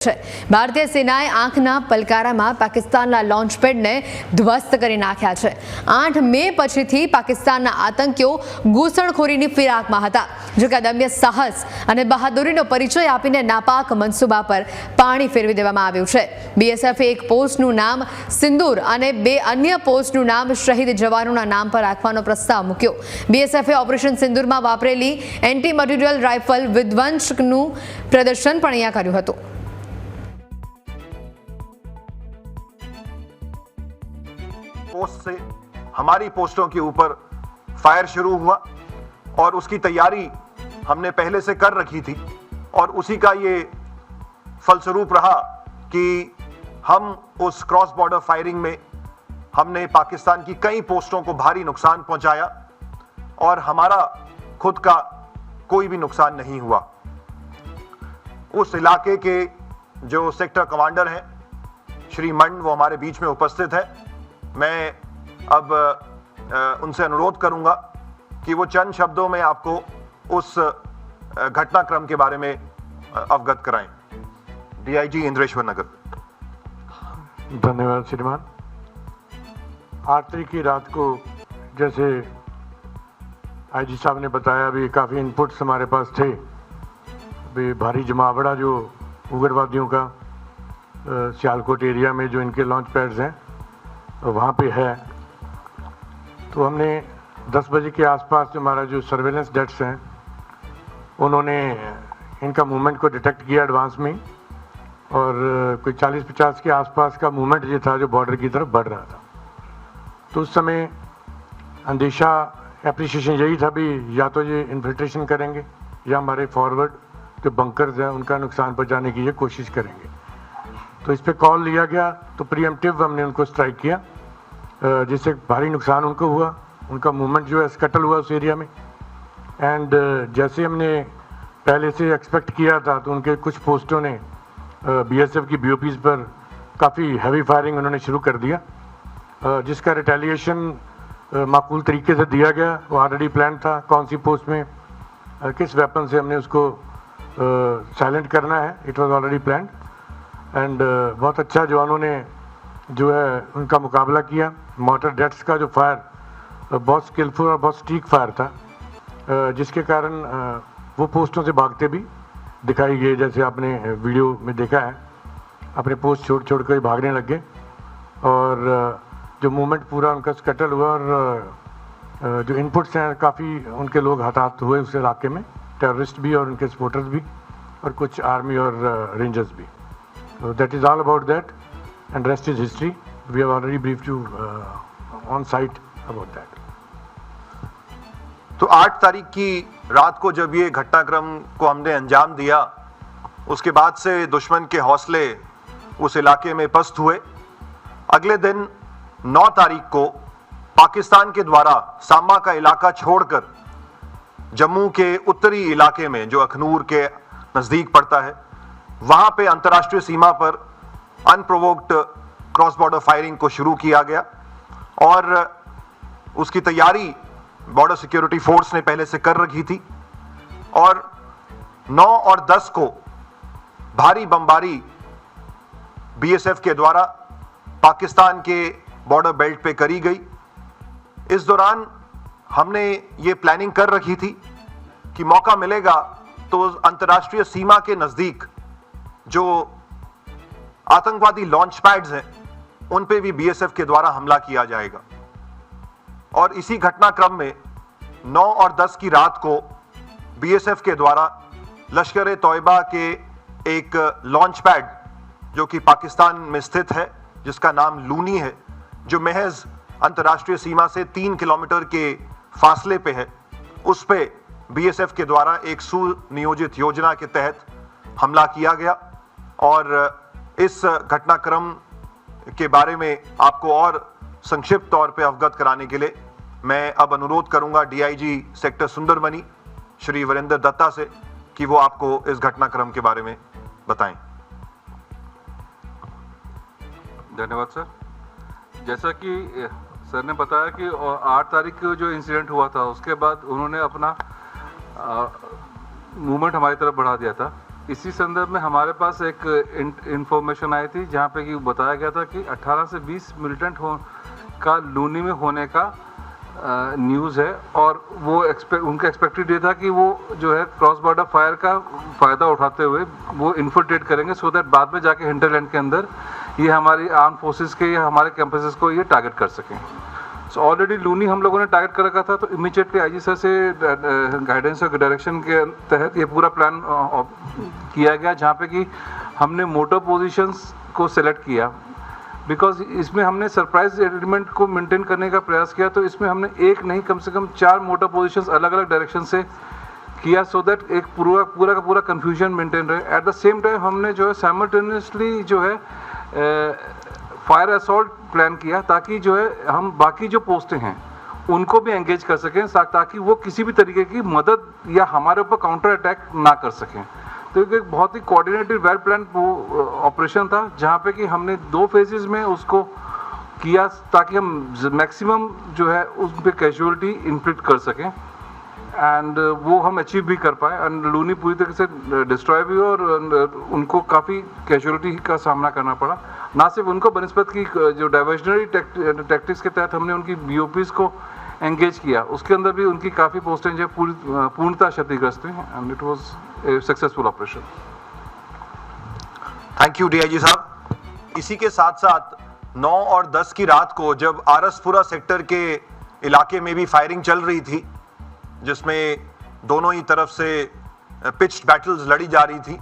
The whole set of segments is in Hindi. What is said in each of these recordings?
ભારતીય સેનાએ આંખના પલકારામાં પાકિસ્તાનના લોન્ચપેડને ધ્વસ્ત કરી નાખ્યા છે। 8 મે પછીથી પાકિસ્તાનના આતંકીઓ ઘૂસણખોરીની ફિરાકમાં હતા, જો કે અદમ્ય સાહસ અને બહાદુરીનો પરિચય આપીને નાપાક મનસૂબા પર પાણી ફેરવી દેવામાં આવ્યું છે। બીએસએફે એક પોસ્ટનું નામ સિંદૂર અને 2 અન્ય પોસ્ટનું નામ શહીદ જવાનોના નામ પર રાખવાનો પ્રસ્તાવ મૂક્યો। બીએસએફે ઓપરેશન સિંદૂરમાં વાપરેલી એન્ટી મટીરિયલ રાઇફલ વિધ્વંસનું પ્રદર્શન પણ અહીંયા કર્યું હતું। पोस्ट से हमारी पोस्टों के ऊपर फायर शुरू हुआ और उसकी तैयारी हमने पहले से कर रखी थी और उसी का ये फलस्वरूप रहा कि हम उस क्रॉस बॉर्डर फायरिंग में हमने पाकिस्तान की कई पोस्टों को भारी नुकसान पहुंचाया और हमारा खुद का कोई भी नुकसान नहीं हुआ। उस इलाके के जो सेक्टर कमांडर हैं श्री मंड, वो हमारे बीच में उपस्थित है। मैं अब उनसे अनुरोध करूंगा कि वो चंद शब्दों में आपको उस घटनाक्रम के बारे में अवगत कराएं। डीआईजी इंद्रेश्वर नगर। धन्यवाद श्रीमान। 8 तारीख की रात को जैसे आईजी साहब ने बताया, अभी काफ़ी इनपुट्स हमारे पास थे। अभी भारी जमावड़ा जो उग्रवादियों का सियालकोट एरिया में जो इनके लॉन्च पैड्स हैं वहाँ पे है, तो हमने 10 बजे के आसपास हमारा जो सर्वेलेंस डेट्स हैं उन्होंने इनका मूवमेंट को डिटेक्ट किया एडवांस में, और कोई 40-50 के आसपास का मूवमेंट ये था जो बॉर्डर की तरफ बढ़ रहा था। तो उस समय अंदेशा एप्रिसिएशन यही था भी या तो ये इन्फिल्ट्रेशन करेंगे या हमारे फॉरवर्ड जो बंकर्स हैं उनका नुकसान पहुँचाने की ये कोशिश करेंगे। तो इस पे कॉल लिया गया, तो प्रीएम्प्टिव हमने उनको स्ट्राइक किया, जिससे भारी नुकसान उनको हुआ। उनका मूवमेंट जो है स्कटल हुआ उस एरिया में। एंड जैसे हमने पहले से एक्सपेक्ट किया था, तो उनके कुछ पोस्टों ने बीएसएफ की बीओपीज पर काफ़ी हैवी फायरिंग उन्होंने शुरू कर दिया, जिसका रिटेलिएशन माकूल तरीके से दिया गया। वो ऑलरेडी प्लान था कौन सी पोस्ट में किस वेपन से हमने उसको साइलेंट करना है। It was already planned and बहुत अच्छा जवानों ने जो है उनका मुकाबला किया। मॉर्टर डेट्स का जो फायर बहुत स्किलफुल और बहुत स्टीक फायर था, जिसके कारण वो पोस्टों से भागते भी दिखाई गए, जैसे आपने वीडियो में देखा है। अपने पोस्ट छोड़ कर भागने लग गए और जो मूवमेंट पूरा उनका स्कटल हुआ, और जो इनपुट्स हैं काफ़ी उनके लोग हताहत हुए उस इलाके में, टेररिस्ट भी और उनके सपोर्टर्स भी, और कुछ आर्मी और रेंजर्स भी। So that is all about that, and rest is history. We have already briefed you on site about that. तो 8 तारीख की रात को जब ये घटनाक्रम को हमने अंजाम दिया, उसके बाद से दुश्मन के हौसले उस इलाके में पस्त हुए। अगले दिन 9 तारीख को पाकिस्तान के द्वारा सांबा का इलाका छोड़कर जम्मू के उत्तरी इलाके में जो अखनूर के नज़दीक पड़ता है, वहां पे अंतर्राष्ट्रीय सीमा पर अनप्रोवोक्ड क्रॉस बॉर्डर फायरिंग को शुरू किया गया और उसकी तैयारी बॉर्डर सिक्योरिटी फोर्स ने पहले से कर रखी थी। और 9 और 10 को भारी बमबारी बीएसएफ के द्वारा पाकिस्तान के बॉर्डर बेल्ट पे करी गई। इस दौरान हमने ये प्लानिंग कर रखी थी कि मौका मिलेगा तो अंतर्राष्ट्रीय सीमा के नज़दीक जो आतंकवादी लॉन्च पैड्स हैं उन पे भी बीएसएफ के द्वारा हमला किया जाएगा। और इसी घटनाक्रम में 9 और 10 की रात को बीएसएफ के द्वारा लश्कर ए तौयबा के एक लॉन्च पैड जो कि पाकिस्तान में स्थित है, जिसका नाम लूनी है, जो महज अंतर्राष्ट्रीय सीमा से 3 किलोमीटर के फासले पे है, उस पे बीएसएफ के द्वारा एक सुनियोजित योजना के तहत हमला किया गया। और इस घटनाक्रम के बारे में आपको और संक्षिप्त तौर पे अवगत कराने के लिए मैं अब अनुरोध करूंगा डीआईजी सेक्टर सुंदरमनी श्री वीरेंद्र दत्ता से कि वो आपको इस घटनाक्रम के बारे में बताएं। धन्यवाद सर। जैसा कि सर ने बताया कि 8 तारीख को जो इंसिडेंट हुआ था उसके बाद उन्होंने अपना मूवमेंट हमारी तरफ बढ़ा दिया था इसी संदर्भ में हमारे पास एक इंफॉर्मेशन आई थी जहाँ पे कि बताया गया था कि 18 से 20 मिलिटेंट का लूनी में होने का न्यूज़ है, और वो उनका एक्सपेक्टेड ये था कि वो जो है क्रॉस बॉर्डर फायर का फ़ायदा उठाते हुए वो इन्फिल्ट्रेट करेंगे, सो दैट बाद में जाके हिंटरलैंड के अंदर ये हमारी आर्म फोर्सेस के या हमारे कैंपसेस को ये टारगेट कर सकें। सो ऑलरेडी लूनी हम लोगों ने टारगेट कर रखा था, तो इमीडिएटली आईजी सर से गाइडेंस और डायरेक्शन के तहत ये पूरा प्लान किया गया, जहाँ पे कि हमने मोटर पोजीशंस को सेलेक्ट किया, बिकॉज इसमें हमने सरप्राइज एलिमेंट को मेंटेन करने का प्रयास किया। तो इसमें हमने एक नहीं कम से कम 4 मोटर पोजीशंस अलग अलग डायरेक्शन से किया, सो दैट एक पूरा का पूरा कन्फ्यूजन मेंटेन रहे। एट द सेम टाइम हमने जो है साइमल्टेनियसली जो है फायर असॉल्ट प्लान किया, ताकि जो है हम बाकी जो पोस्टें हैं उनको भी एंगेज कर सकें, ताकि वो किसी भी तरीके की मदद या हमारे ऊपर काउंटर अटैक ना कर सकें। तो एक बहुत ही कोऑर्डिनेटेड वेल प्लान ऑपरेशन था, जहाँ पे कि हमने 2 फेजेस में उसको किया, ताकि हम मैक्सिमम जो है उस पर कैजुअलिटी इन्फ्लिक्ट कर सकें, एंड वो हम अचीव भी कर पाए। एंड लूनी पूरी तरह से डिस्ट्रॉय भी हुआ, और उनको काफ़ी कैजुअलिटी का सामना करना पड़ा। ना सिर्फ उनको, बनस्पत की जो डाइवर्जनरी टैक्टिक्स के तहत हमने उनकी BOPs को एंगेज किया, उसके अंदर भी उनकी काफ़ी पोस्टें जो पूर्णतः क्षतिग्रस्त हुई, and it was a successful operation. Thank you DIG साहब। इसी के साथ साथ 9 और 10 की रात को जब आरसपुरा सेक्टर के इलाके में भी फायरिंग चल रही थी, जिसमें दोनों ही तरफ से पिच्ड बैटल्स लड़ी जा रही थी,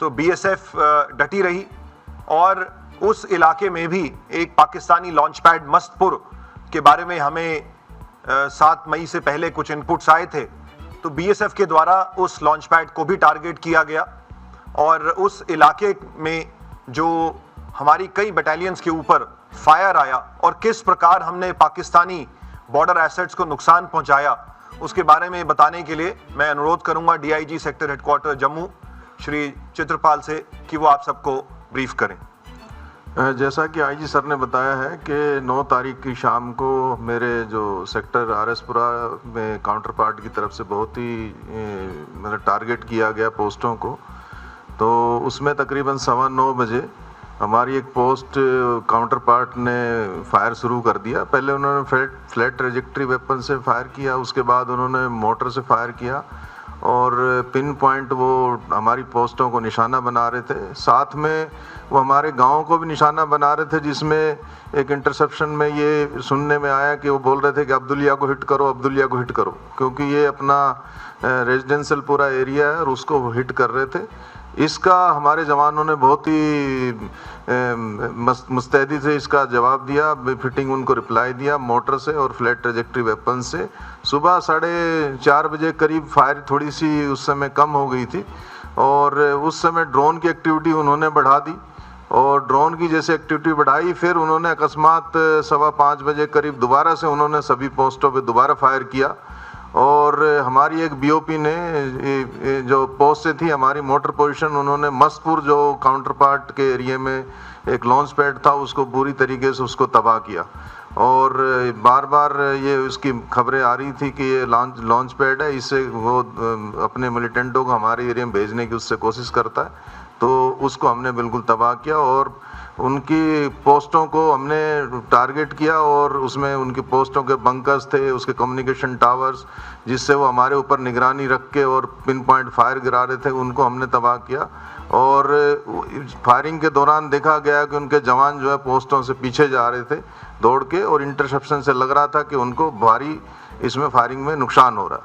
तो BSF डटी रही, और उस इलाके में भी एक पाकिस्तानी लॉन्च पैड मस्तपुर के बारे में हमें 7 मई से पहले कुछ इनपुट्स आए थे। तो BSF के द्वारा उस लॉन्च पैड को भी टारगेट किया गया, और उस इलाके में जो हमारी कई बटालियंस के ऊपर फायर आया और किस प्रकार हमने पाकिस्तानी बॉर्डर एसेट्स को नुकसान पहुंचाया, उसके बारे में बताने के लिए मैं अनुरोध करूंगा DIG sector headquarter Jammu Shri Chitrapal से कि वो आप सबको ब्रीफ करें। जैसा कि IG सर ने बताया है कि 9 तारीख की शाम को मेरे जो सेक्टर आरएसपुरा में काउंटर पार्ट की तरफ से बहुत ही मतलब टारगेट किया गया पोस्टों को। तो उसमें तकरीबन 9:15 बजे हमारी एक पोस्ट काउंटर पार्ट ने फायर शुरू कर दिया। पहले उन्होंने फ्लैट ट्रेजेक्ट्री वेपन से फायर किया, उसके बाद उन्होंने मोटर से फायर किया, और पिन पॉइंट वो हमारी पोस्टों को निशाना बना रहे थे। साथ में वो हमारे गाँव को भी निशाना बना रहे थे, जिसमें एक इंटरसेप्शन में ये सुनने में आया कि वो बोल रहे थे कि अब्दुलिया को हिट करो, अब्दुलिया को हिट करो, क्योंकि ये अपना रेजिडेंशियल पूरा एरिया है और उसको वो हिट कर रहे थे। इसका हमारे जवानों ने बहुत ही मुस्तैदी से इसका जवाब दिया, फिटिंग उनको रिप्लाई दिया मोटर से और फ्लैट ट्रेजेक्ट्री वेपन से। सुबह 4:30 बजे करीब फायर थोड़ी सी उस समय कम हो गई थी, और उस समय ड्रोन की एक्टिविटी उन्होंने बढ़ा दी, और ड्रोन की जैसे एक्टिविटी बढ़ाई, फिर उन्होंने अकस्मात 5:15 बजे करीब दोबारा से उन्होंने सभी पोस्टों पे दोबारा फायर किया, और हमारी एक BOP ने जो पोस्ट से थी हमारी मोटर पोजीशन, उन्होंने मस्तपुर जो काउंटर पार्ट के एरिया में एक लॉन्च पैड था उसको पूरी तरीके से उसको तबाह किया। और बार बार ये उसकी खबरें आ रही थी कि ये लॉन्च पैड है, इससे वो अपने मिलिटेंटों को हमारे एरिया में भेजने की उससे कोशिश करता है, तो उसको हमने बिल्कुल तबाह किया और उनकी पोस्टों को हमने टारगेट किया, और उसमें उनकी पोस्टों के बंकर्स थे, उसके कम्युनिकेशन टावर्स, जिससे वो हमारे ऊपर निगरानी रख के और पिन पॉइंट फायर गिरा रहे थे, उनको हमने तबाह किया। और फायरिंग के दौरान देखा गया कि उनके जवान जो है पोस्टों से पीछे जा रहे थे दौड़ के, और इंटरसेप्शन से लग रहा था कि उनको भारी इसमें फायरिंग में नुकसान हो रहा है।